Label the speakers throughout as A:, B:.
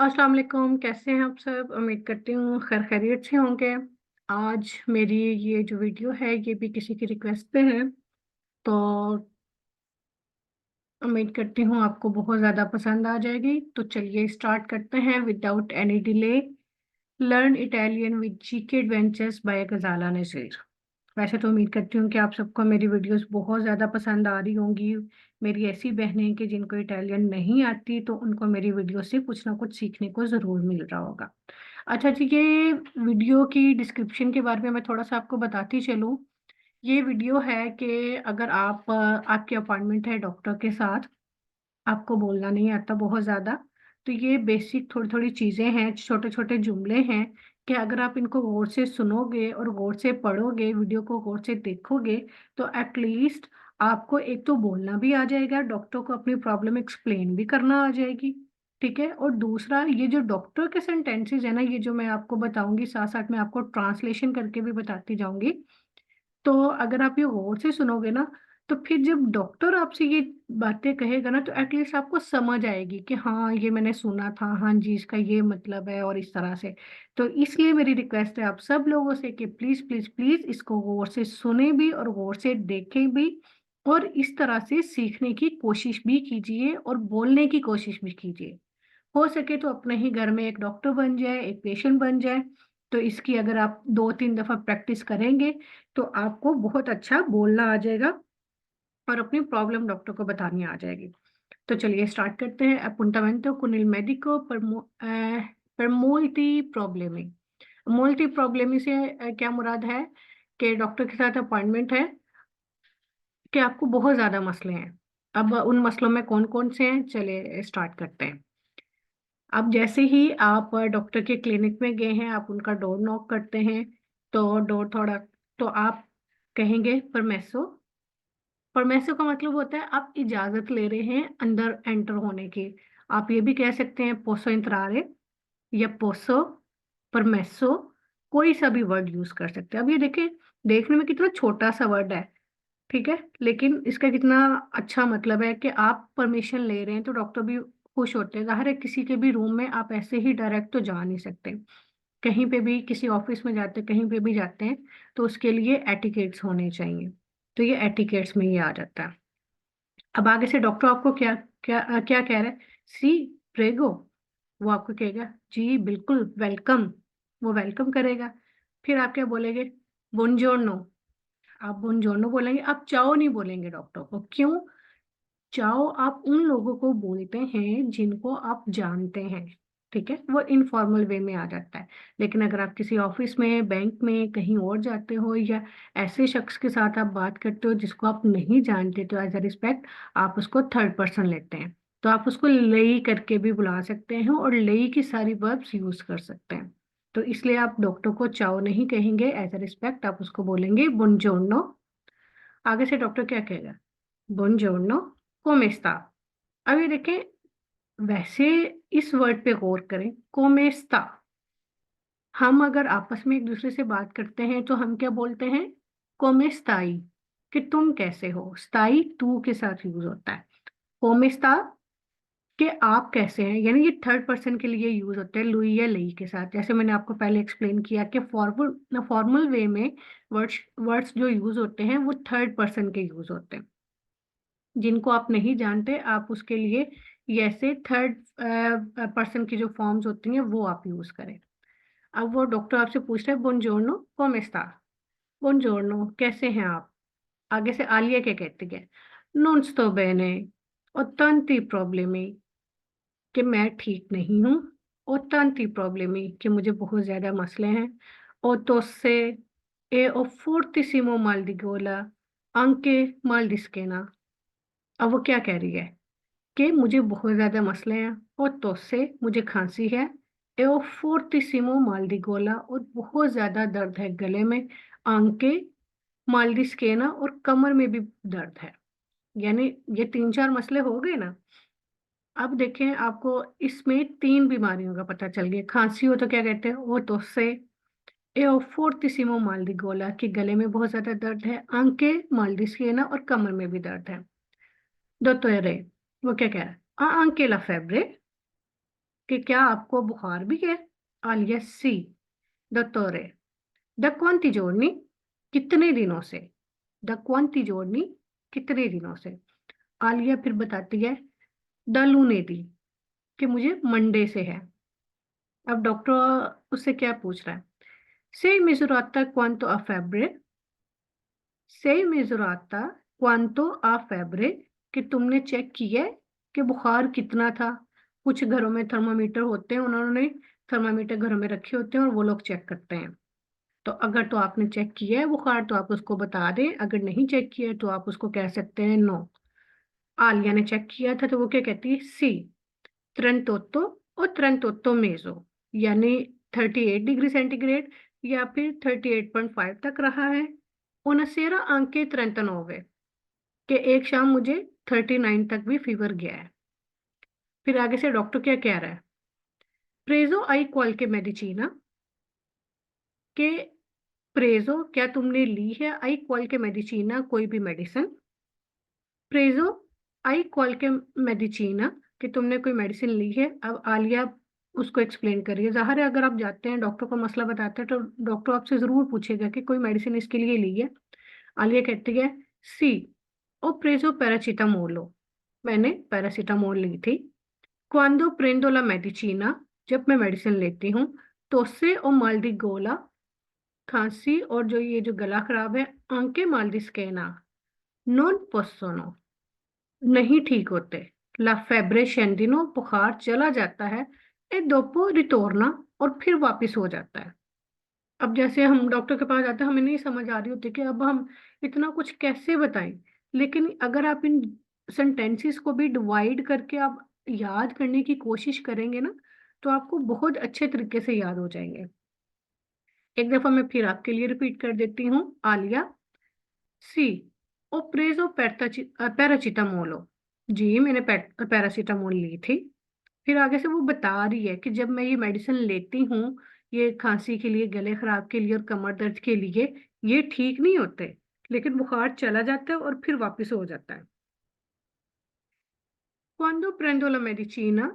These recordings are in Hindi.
A: अस्सलाम वालेकुम, कैसे हैं आप सब? उम्मीद करती हूँ खैर खैरियत से होंगे। आज मेरी ये जो वीडियो है ये भी किसी की रिक्वेस्ट पे है, तो उम्मीद करती हूँ आपको बहुत ज़्यादा पसंद आ जाएगी। तो चलिए स्टार्ट करते हैं without any delay. Learn Italian with GK adventures by Gazala Nazir. वैसे तो उम्मीद करती हूँ कि आप सबको मेरी वीडियोस बहुत ज़्यादा पसंद आ रही होंगी। मेरी ऐसी बहनें कि जिनको इटालियन नहीं आती तो उनको मेरी वीडियो से कुछ ना कुछ सीखने को ज़रूर मिल रहा होगा। अच्छा जी, ये वीडियो की डिस्क्रिप्शन के बारे में मैं थोड़ा सा आपको बताती चलूँ। ये वीडियो है कि अगर आपकी अपॉइंटमेंट है डॉक्टर के साथ, आपको बोलना नहीं आता बहुत ज़्यादा, तो ये बेसिक थोड़ी-थोड़ी चीज़ें हैं, छोटे-छोटे जुमले हैं कि अगर आप इनको गौर से सुनोगे और गौर से पढ़ोगे, वीडियो को गौर से देखोगे, तो एट लीस्ट आपको एक तो बोलना भी आ जाएगा, डॉक्टर को अपनी प्रॉब्लम एक्सप्लेन भी करना आ जाएगी, ठीक है? और दूसरा ये जो डॉक्टर के सेंटेंसेस है ना, ये जो मैं आपको बताऊँगी, साथ-साथ मैं आपको ट्रांसलेशन करके भी बताती जाऊँगी। तो अगर आप ये गौर से सुनोगे ना, तो फिर जब डॉक्टर आपसे ये बातें कहेगा ना, तो एटलीस्ट आपको समझ आएगी कि हाँ, ये मैंने सुना था, हाँ जी, इसका ये मतलब है और इस तरह से। तो इसलिए मेरी रिक्वेस्ट है आप सब लोगों से कि प्लीज़, प्लीज़, प्लीज़ इसको गौर से सुनें भी और गौर से देखें भी और इस तरह से सीखने की कोशिश भी कीजिए और बोलने की कोशिश भी कीजिए। हो सके तो अपने ही घर में एक डॉक्टर बन जाए, एक पेशेंट बन जाए, तो इसकी अगर आप 2-3 दफ़ा प्रैक्टिस करेंगे, तो आपको बहुत अच्छा बोलना आ जाएगा और अपनी प्रॉब्लम डॉक्टर को बतानी आ जाएगी। तो चलिए स्टार्ट करते हैं। Appuntamento con il medico per molti problemi। मोल्टी प्रॉब्लमी से क्या मुराद है कि डॉक्टर के साथ अपॉइंटमेंट है कि आपको बहुत ज़्यादा मसले हैं। अब उन मसलों में कौन-कौन से हैं, चलिए स्टार्ट करते हैं। अब जैसे ही आप डॉक्टर के क्लिनिक में गए हैं, आप उनका डोर नॉक करते हैं, तो डोर थोड़ा तो आप कहेंगे परमेसो। परमेसो का मतलब होता है आप इजाज़त ले रहे हैं अंदर एंटर होने की। आप ये भी कह सकते हैं पोसो एंट्रारे या पोसो, परमेसो, कोई सा भी वर्ड यूज़ कर सकते हैं। अब ये देखिए, देखने में कितना छोटा-सा वर्ड है, ठीक है? लेकिन इसका कितना अच्छा मतलब है कि आप परमिशन ले रहे हैं, तो डॉक्टर भी खुश होते हैं। ज़ाहिर है किसी के भी रूम में आप ऐसे ही डायरेक्ट तो जा नहीं सकते। कहीं पे भी किसी ऑफ़िस में जाते हैं, कहीं पे भी जाते हैं, तो उसके लिए एटिकेट्स होने चाहिए। तो ये एटिकेट्स में ये आ जाता है। अब आगे से डॉक्टर आपको क्या कह रहा है? "सी, प्रेगो", वो आपको कहेगा, "जी, बिल्कुल, वेलकम", वो वेलकम करेगा। फिर आप क्या बोलेंगे? "बुongiorno", आप बुongiorno बोलेंगे, आप चाओ नहीं बोलेंगे डॉक्टर को, क्यों? चाओ आप उन लोगों को बोलते हैं जिनको आप जानते हैं, ठीक है? वो इनफॉर्मल वे में आ जाता है। लेकिन अगर आप किसी ऑफ़िस में, बैंक में, कहीं और जाते हो या ऐसे शख्स के साथ आप बात करते हो जिसको आप नहीं जानते, तो एज़ अ रिस्पेक्ट आप उसको थर्ड पर्सन लेते हैं। तो आप उसको लई करके भी बुला सकते हैं और लई की सारी वर्ब्स यूज़ कर सकते हैं। तो इसलिए आप डॉक्टर को चाओ नहीं कहेंगे, एज़ अ रिस्पेक्ट आप उसको बोलेंगे बुongiorno। आगे से डॉक्टर क्या कहेगा? बुongiorno, come sta? अब ये देखें, वैसे इस वर्ड पे गौर करें, come sta। हम अगर आपस में एक-दूसरे से बात करते हैं तो हम क्या बोलते हैं? come stai, कि तुम कैसे हो? stai तू के साथ यूज़ होता है। come sta कि आप कैसे हैं? यानी ये थर्ड पर्सन के लिए यूज़ होता है lui या lei के साथ। जैसे मैंने आपको पहले एक्सप्लेन किया कि फॉर्मल वे में वर्ड्स वर्ड्स जो यूज़ होते हैं वो थर्ड पर्सन के यूज़ होते हैं। जिनको आप नहीं जानते, आप उसके लिए ये ऐसे थर्ड पर्सन की जो फॉर्म्स होती हैं, वो आप यूज़ करें। अब वो डॉक्टर आपसे पूछ रहा है, "बुongiorno, come sta?" "बुongiorno, कैसे हैं आप?" आगे से आलिया क्या कहती है? "Non sto bene, ho tanti problemi", कि मैं ठीक नहीं हूँ। "Ho tanti problemi", कि मुझे बहुत ज़्यादा मसले हैं। "Ho tosse e ho fortissimo mal di gola, anche mal di schiena". अब वो क्या कह रही है? कि मुझे बहुत ज़्यादा मसले हैं और तो से मुझे खाँसी है। ए ओ फोर्टिसिमो माल दी गोला, और बहुत ज़्यादा दर्द है गले में, आंके माल दी स्केना, और कमर में भी दर्द है। यानी ये 3-4 मसले हो गए ना। अब देखें, आपको इसमें 3 बीमारियों का पता चल गया। खाँसी हो तो क्या कहते हैं? ओ तोस्से, ए ओ फोर्टिसिमो माल दी गोला, कि गले में बहुत ज़्यादा दर्द है, आंके माल दी स्केना, और कमर में भी दर्द है। दोतोरे, वो क्या कह रहा है? anche la febbre, कि क्या आपको बुखार भी है? आलिया सी। डॉक्टोरे, द क्वांति जोड़नी कितने दिनों से? द क्वांति जोड़नी कितने दिनों से? आलिया फिर बताती है द लूनेदी, कि मुझे मंडे से है। अब डॉक्टर उससे क्या पूछ रहा है? sei misurata quanto a febbre? sei misurata quanto a febbre? कि तुमने चेक किया है कि बुखार कितना था? कुछ घरों में थर्मामीटर होते हैं, उन्होंने थर्मामीटर घरों में रखे होते हैं और वो लोग चेक करते हैं। तो अगर तो आपने चेक किया है बुखार तो आप उसको बता दें, अगर नहीं चेक किया है तो आप उसको कह सकते हैं नो। आलिया ने चेक किया था तो वो क्या कहती है? सी। 38 और 38 मेजो, यानी 38 डिग्री सेंटीग्रेड या फिर 38.5 तक रहा है। उनसेरा अंके 39 के एक शाम मुझे 39 तक भी फीवर गया है। फिर आगे से डॉक्टर क्या कह रहा है? प्रेजो आई क्वाल के मेडिचिना, के प्रेजो क्या तुमने ली है आई क्वाल के मेडिचिना कोई भी मेडिसिन? प्रेजो आई क्वाल के मेडिचिना, कि तुमने कोई मेडिसिन ली है। अब आलिया उसको एक्सप्लेन करिए। जाहिर है अगर आप जाते हैं डॉक्टर को मसला बताते हैं तो डॉक्टर आपसे जरूर पूछेगा कि कोई मेडिसिन इसके लिए ली है। आलिया कहती है सी ओ प्रेजो पैरासीटामोलो, मैंने पैरासीटामोल ली थी। क्वांदो प्रेंदो ला मेडिचिना, जब मैं मेडिसिन लेती हूँ। तोसे ओ माल दी गोला, खांसी और जो ये जो गला खराब है, आंके माल दी स्केना नॉन पोसोनो, नहीं ठीक होते। ला फेब्रे शेंडिनो, बुखार चला जाता है। ए दोपो रिटोरना, और फिर वापस हो जाता है। अब जैसे हम डॉक्टर के पास जाते हैं, हमें नहीं समझ आ रही होती कि अब हम इतना कुछ कैसे बताएं। लेकिन अगर आप इन सेंटेंसेस को भी डिवाइड करके आप याद करने की कोशिश करेंगे ना, तो आपको बहुत अच्छे तरीके से याद हो जाएंगे। एक दफा मैं फिर आपके लिए रिपीट कर देती हूँ। आलिया सी ओ प्रेजो पैराचिटामोलो, जी मैंने पैरासीटामोल ली थी। फिर आगे से वो बता रही है कि जब मैं ये मेडिसिन लेती हूँ, ये खांसी के लिए, गले खराब के लिए और कमर दर्द के लिए, ये ठीक नहीं होते, लेकिन बुखार चला जाता है और फिर वापस हो जाता है। Quando prendo la medicina,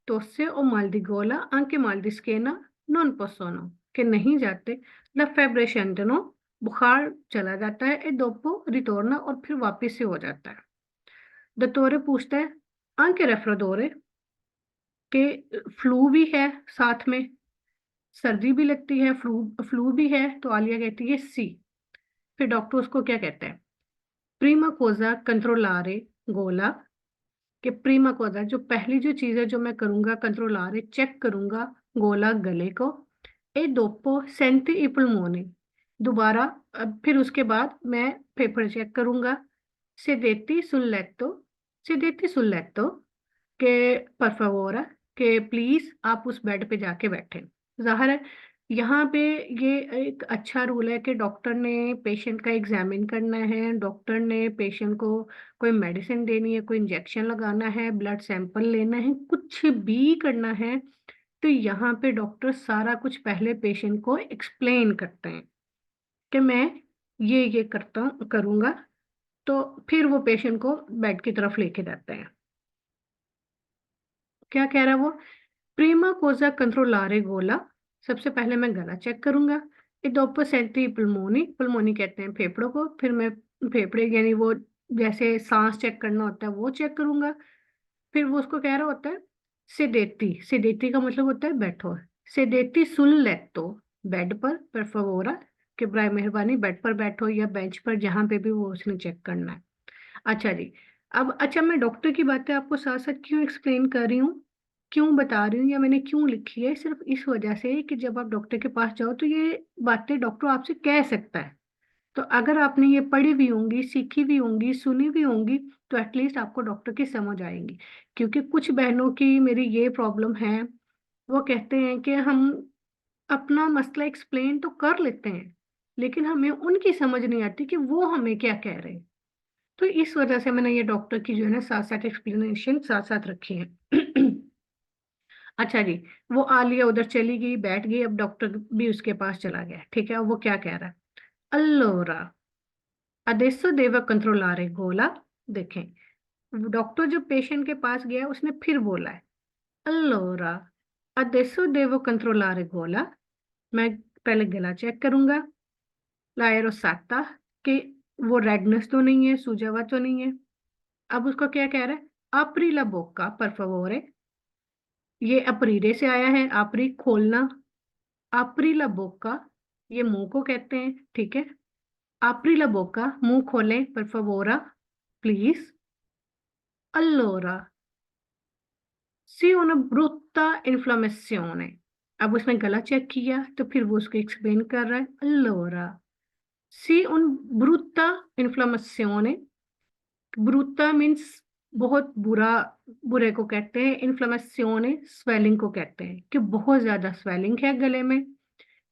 A: tosse o mal di gola, anche mal di schiena non possono, कि नहीं जाते। la febbre scendono, बुखार चला जाता है। e dopo ritorna, और फिर वापस से हो जाता है। दोttore पूछता है anche raffreddore, के फ्लू भी है साथ में, सर्दी भी लगती है, फ्लू फ्लू भी है। तो आलिया कहती है सी। फिर डॉक्टर उसको क्या कहता है? प्रीमा कोजा कंट्रोलारे गोला, कि प्रीमा कोजा, जो पहली जो चीज है जो मैं करूंगा, कंट्रोलारे चेक करूंगा गोला गले को। ए दोपो सेंटी ई पुल्मोनी, दोबारा फिर उसके बाद मैं फेफड़े चेक करूंगा। सेदेती सुन लेतो, सेदेती सुन लेतो, के पर favore, कि प्लीज आप उस बेड पे जाके बैठे। जाहिर है यहाँ पे ये एक अच्छा रूल है कि डॉक्टर ने पेशेंट का एग्जामिन करना है, डॉक्टर ने पेशेंट को कोई मेडिसिन देनी है, कोई इंजेक्शन लगाना है, ब्लड सैंपल लेना है, कुछ भी करना है, तो यहाँ पे डॉक्टर सारा कुछ पहले पेशेंट को एक्सप्लेन करते हैं कि मैं ये करता करूंगा। तो फिर वो पेशेंट को बेड की तरफ लेके जाते हैं। क्या कह रहा है वो? प्रीमा कोजा कंट्रोलारे गोला, सबसे पहले मैं गला चेक करूंगा। ये दोपो सेंटी पुल्मोनी, पुल्मोनी कहते हैं फेफड़ों को, फिर मैं फेफड़े यानी वो जैसे सांस चेक करना होता है वो चेक करूंगा। फिर वो उसको कह रहा होता है सिदेती, सिदेती का मतलब होता है बैठो। सिदेती सुन लेतो, बेड पर फवोरा, कि बराए मेहरबानी बेड पर बैठो या बेंच पर, जहां पे भी वो उसने चेक करना है। अच्छा जी। अब अच्छा, मैं डॉक्टर की बातें आपको साथ साथ क्यों एक्सप्लेन कर रही हूँ, क्यों बता रही हूँ, या मैंने क्यों लिखी है? सिर्फ इस वजह से कि जब आप डॉक्टर के पास जाओ तो ये बातें डॉक्टर आपसे कह सकता है। तो अगर आपने ये पढ़ी भी होंगी, सीखी भी होंगी, सुनी भी होंगी, तो एटलीस्ट आपको डॉक्टर की समझ आएंगी। क्योंकि कुछ बहनों की मेरी ये प्रॉब्लम है, वो कहते हैं कि हम अपना मसला एक्सप्लेन तो कर लेते हैं, लेकिन हमें उनकी समझ नहीं आती कि वो हमें क्या कह रहे हैं। तो इस वजह से मैंने ये डॉक्टर की जो है ना साथ साथ एक्सप्लेनेशन साथ साथ रखी है। अच्छा जी। वो आलिया उधर चली गई, बैठ गई। अब डॉक्टर भी उसके पास चला गया। ठीक है, अब वो क्या कह रहा है? अल्लोरा adesso devo controllare गोला। देखें, डॉक्टर जो पेशेंट के पास गया उसने फिर बोला है अल्लोरा, Adesso devo controllare gola, मैं पहले गला चेक करूंगा। लायरोसाता कि वो रेडनेस तो नहीं है, सूजा हुआ तो नहीं है। अब उसको क्या कह रहा है, apri la bocca per favore। ये अपरीरे से आया है, आपरी खोलना। apri la bocca ये मुंह को कहते हैं, ठीक है। apri la bocca मुंह खोलें, per favore प्लीज। allora सी una brutta inflammazione। अब उसने गला चेक किया तो फिर वो उसको एक्सप्लेन कर रहा है। allora सी un brutta inflammazione। ब्रूता मीन्स बहुत बुरा, बुरे को कहते हैं। इन्फ्लेमेशियोने स्वेलिंग को कहते हैं कि बहुत ज्यादा स्वेलिंग है गले में।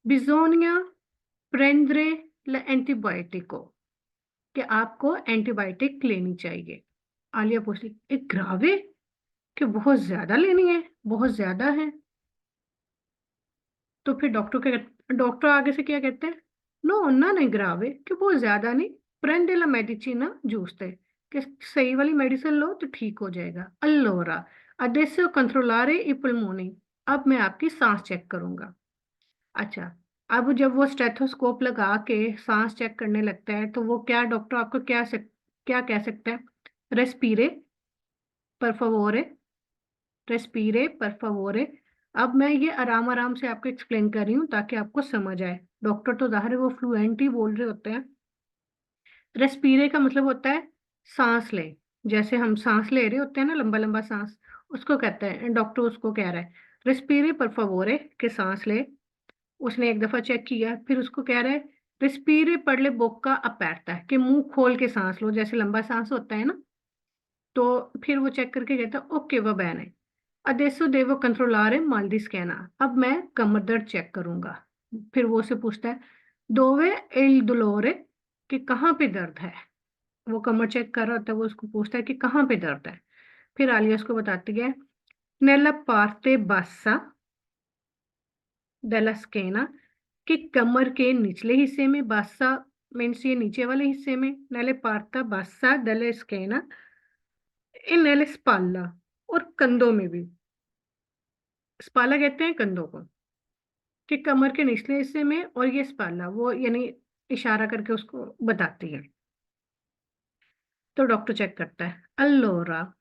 A: बिजोनिया प्रेंद्रे एंटीबायोटिको कि आपको एंटीबायोटिक लेनी चाहिए। आलिया पूछती एक ग्रावे कि बहुत ज्यादा लेनी है, बहुत ज्यादा है। तो फिर डॉक्टर आगे से क्या कहते हैं, नो ना नहीं ग्रावे कि बहुत ज्यादा नहीं, प्रेंडे ला मेडिसिना जूसते कि सही वाली मेडिसिन लो तो ठीक हो जाएगा। अल्लोरा अडेसो कंट्रोलारे ई पुल्मोनी। अब मैं आपकी सांस चेक करूंगा। अच्छा, अब जब वो स्टेथोस्कोप लगा के सांस चेक करने लगता है तो वो क्या डॉक्टर आपको क्या कह सकता है, रेस्पीरे पर favore, रेस्पीरे पर favore। अब मैं ये आराम आराम से आपको एक्सप्लेन कर रही हूँ ताकि आपको समझ आए। डॉक्टर तो जाहिर है वो फ्लुएंट ही बोल रहे होते हैं। रेस्पीरे का मतलब होता है सांस ले, जैसे हम सांस ले रहे होते हैं ना, लंबा लंबा सांस, उसको कहते हैं। डॉक्टर उसको कह रहा है रेस्पीरे पर favore के सांस ले। उसने एक दफा चेक किया, फिर उसको कह रहा है रेस्पीरे पर ले बोक्का अपेरता है कि मुंह खोल के सांस लो, जैसे लंबा सांस होता है ना। तो फिर वो चेक करके कहता है ओके वह बैन है। अदेसो देवो कंट्रोलारे माल दी स्कैना। अब मैं कमर दर्द चेक करूंगा। फिर वो उसे पूछता है दोवे एल डोलोरे कि कहाँ पे दर्द है। वो कमर चेक कर रहा होता है, वो उसको पूछता है कि कहाँ पे दर्द है। फिर आलिया उसको बताती है नेला पार्टे बासा डेला स्केना कि कमर के निचले हिस्से में, बासा मीन्स ये नीचे वाले हिस्से में, नेले पार्टा बासा डेला स्केना इन नेले स्पाल्ला, और कंधों में भी। स्पाला कहते हैं कंधों को, कि कमर के निचले हिस्से में, और ये स्पाला वो यानी इशारा करके उसको बताती है। तो डॉक्टर चेक करता है। अल्लोरा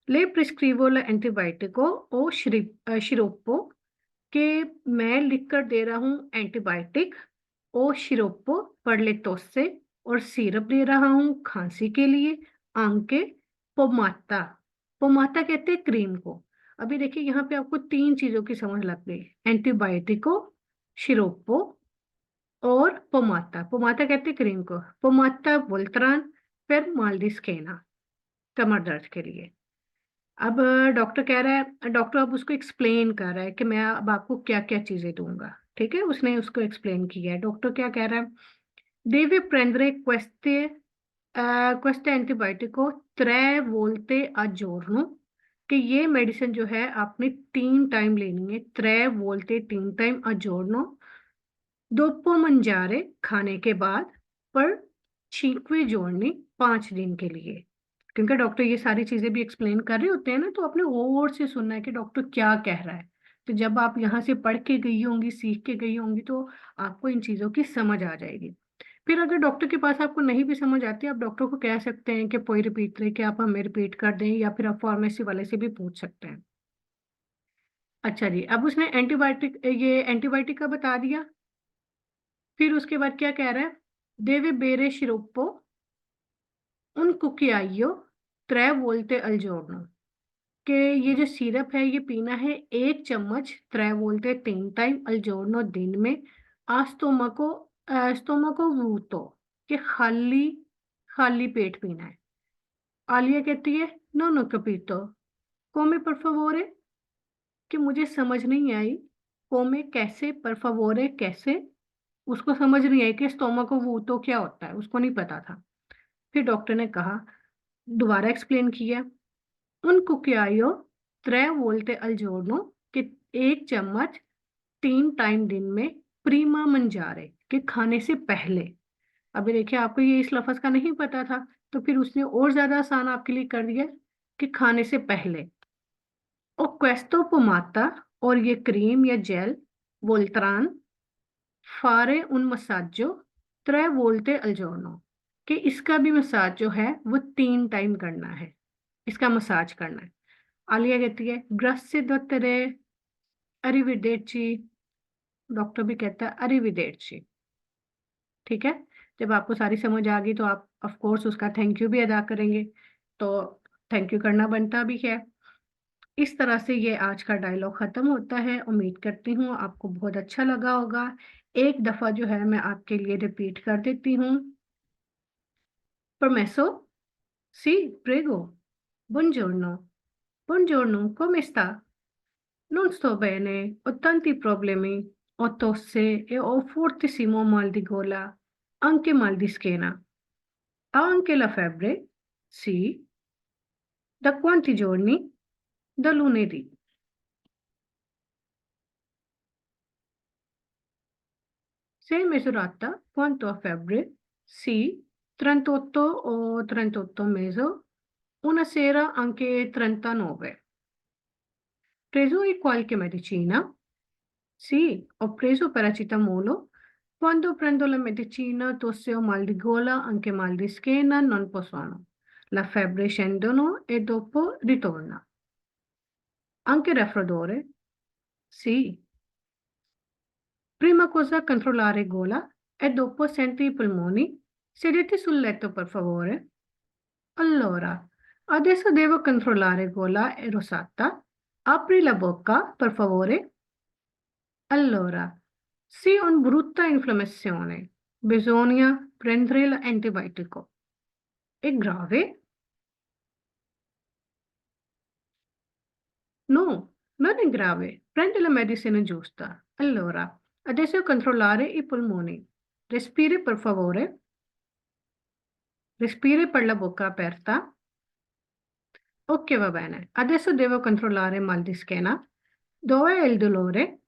A: ले प्रिस्क्रिवो ला एंटीबायोटिको ओ शिरोप्पो के मैं लिख कर दे रहा हूँ एंटीबायोटिक। ओ शिरोप्पो पढ़ ले तोस्से, और सिरप दे रहा हूँ खांसी के लिए। आंके पोमाता, पोमाता कहते हैं क्रीम को। अभी देखिए यहाँ पे आपको तीन चीजों की समझ लग गई, एंटीबायोटिको, शिरोप्पो और पोमाता। पोमाता कहते हैं क्रीम को, पोमाता वोल्ट्रान, फिर माल्डिस्केना कमर दर्द के लिए। अब डॉक्टर कह रहा है, डॉक्टर अब उसको एक्सप्लेन कर रहा है कि मैं अब आपको क्या क्या चीजें दूंगा। ठीक है, उसने उसको एक्सप्लेन किया है। डॉक्टर क्या कह रहा है, देवे प्रेंद्रे क्वेस्टे एंटीबायोटिको त्रै वोल्टे a giorno कि ये मेडिसिन जो है आपने 3 टाइम लेनी है। त्रै वोल्टे 3 टाइम a giorno दोपो मंजारे खाने के बाद, पर छींकवे जोड़नी 5 दिन के लिए। क्योंकि डॉक्टर ये सारी चीजें भी एक्सप्लेन कर रहे होते हैं ना, तो अपने और से सुनना है कि डॉक्टर क्या कह रहा है। तो जब आप यहाँ से पढ़ के गई होंगी, सीख के गई होंगी, तो आपको इन चीजों की समझ आ जाएगी। फिर अगर डॉक्टर के पास आपको नहीं भी समझ आती, आप डॉक्टर को कह सकते हैं कि कोई रिपीट रहे, कि आप हमें रिपीट कर दें, या फिर आप फार्मेसी वाले से भी पूछ सकते हैं। अच्छा जी, अब उसने एंटीबायोटिक का बता दिया। फिर उसके बाद क्या कह रहा है, देवे बेरे शिरोप्पो उन कुकियाइयो त्रै वोल्टे अल giorno कि ये जो सिरप है ये पीना है 1 चम्मच, त्रै वोल्टे 3 टाइम अल giorno दिन में। आस्तोमाको स्टोमाको वूतो कि खाली खाली पेट पीना है। आलिया कहती है नो नो कपीतो कोमे पर favore कि मुझे समझ नहीं आई, कोमे कैसे, पर favore कैसे। उसको समझ नहीं आई कि स्टोमाको वूतो क्या होता है, उसको नहीं पता था। फिर डॉक्टर ने कहा, दोबारा एक्सप्लेन किया, उन कुकियायो त्रै वोल्टे अल giorno कि 1 चम्मच 3 टाइम दिन में, प्रीमा मंजारे के खाने से पहले। अभी देखिए आपको ये इस लफ्ज का नहीं पता था, तो फिर उसने और ज्यादा आसान आपके लिए कर दिया कि खाने से पहले। ओ क्वेस्तो पोमाता और ये क्रीम या जेल वोल्त्रान फारे उन मसाजो 3 volte al giorno, कि इसका भी मसाज जो है वो 3 टाइम करना है, इसका मसाज करना है। आलिया कहती है ग्राzie dottore, arrivederci, डॉक्टर भी कहता है arrivederci। ठीक है, जब आपको सारी समझ आ गई तो आप ऑफ कोर्स उसका थैंक यू भी अदा करेंगे, तो थैंक यू करना बनता भी है। इस तरह से ये आज का डायलॉग खत्म होता है। उम्मीद करती हूँ आपको बहुत अच्छा लगा होगा। एक दफा जो है मैं आपके लिए रिपीट कर देती हूँ। परमेसो सी प्रेगो बुongiorno buongiorno come sta? Non sto bene, ho tanti problemi, ho tosse e ho fortissimo mal di gola, anche mal di schiena. Ha anche la febbre? Sì. Da quanti giorni? Da lunedì. Sei misurata quanto a febbre? Sì, 38 o 38 mesi. Una sera anche 39. Preso qualche medicina? Sì, ho preso paracetamolo. Quando prendo la medicina tosse o mal di gola, anche mal di schiena, non possono. La febbre scendono e dopo ritorna. Anche raffreddore? Sì. Prima cosa controllare gola e dopo senti i polmoni. Sedete sul letto, per favore. Allora, adesso devo controllare gola e rosata. Apri la bocca, per favore. Allora, se ho una brutta infiammazione, bisogna prendere l'antibiotico. È grave? No, non è grave. Prendi la medicina giusta. Allora, adesso controllare i polmoni. Respiri, per favore. Respiri per la bocca aperta. Ok, va bene. Adesso devo controllare mal di schiena. Dove è il dolore?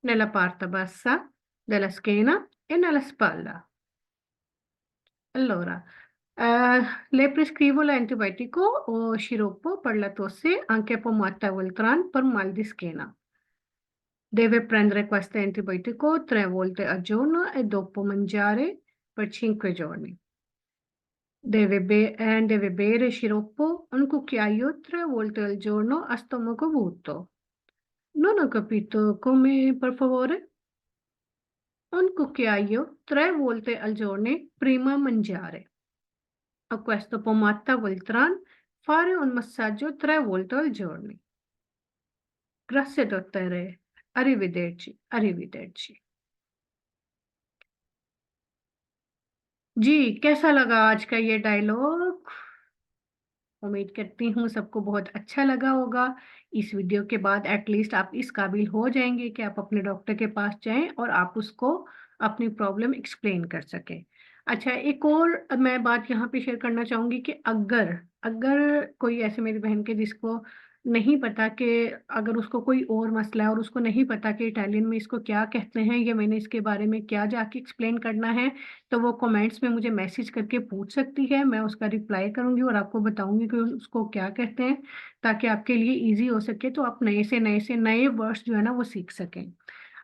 A: Nella parte bassa della schiena e nella spalla. Allora, le prescrivo l'antibiotico o sciroppo per la tosse, anche pomata Voltran per mal di schiena. Deve prendere questo antibiotico 3 volte al giorno e dopo mangiare per 5 giorni. Deve bere sciroppo un cucchiaio 3 volte al giorno a stomaco vuoto. Non ho capito come, per favore? Un cucchiaio 3 volte al giorno prima mangiare. A questo pomata Voltran fare un massaggio 3 volte al giorno. Grazie dottore. Arrivederci, arrivederci। जी, कैसा लगा आज का ये डायलॉग? उम्मीद करती हूँ सबको बहुत अच्छा लगा होगा। इस वीडियो के बाद एटलीस्ट आप इस काबिल हो जाएँगे कि आप अपने डॉक्टर के पास जाएँ और आप उसको अपनी प्रॉब्लम एक्सप्लेन कर सकें। अच्छा, एक और मैं बात यहाँ पे शेयर करना चाहूँगी कि अगर अगर कोई ऐसे मेरी बहन के जिसको नहीं पता कि अगर उसको कोई और मसला है और उसको नहीं पता कि इटालियन में इसको क्या कहते हैं या मैंने इसके बारे में क्या जाके एक्सप्लेन करना है, तो वो कमेंट्स में मुझे मैसेज करके पूछ सकती है। मैं उसका रिप्लाई करूँगी और आपको बताऊँगी कि उसको क्या कहते हैं, ताकि आपके लिए ईज़ी हो सके, तो आप नए वर्ड्स जो है ना वो सीख सकें।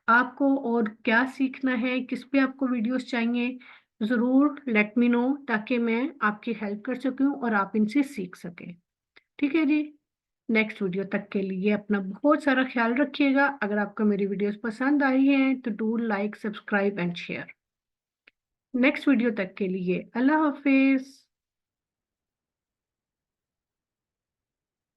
A: आपको और क्या सीखना है, किस पे आपको वीडियोज़ चाहिए, ज़रूर लेट मी नो ताकि मैं आपकी हेल्प कर सकूँ और आप इनसे सीख सकें। ठीक है जी? नेक्स्ट वीडियो तक के लिए अपना बहुत सारा ख्याल रखिएगा। अगर आपको मेरी वीडियोज़ पसंद आई हैं तो do like, subscribe and share. Next video तक के लिए अल्लाह हाफ़िज़।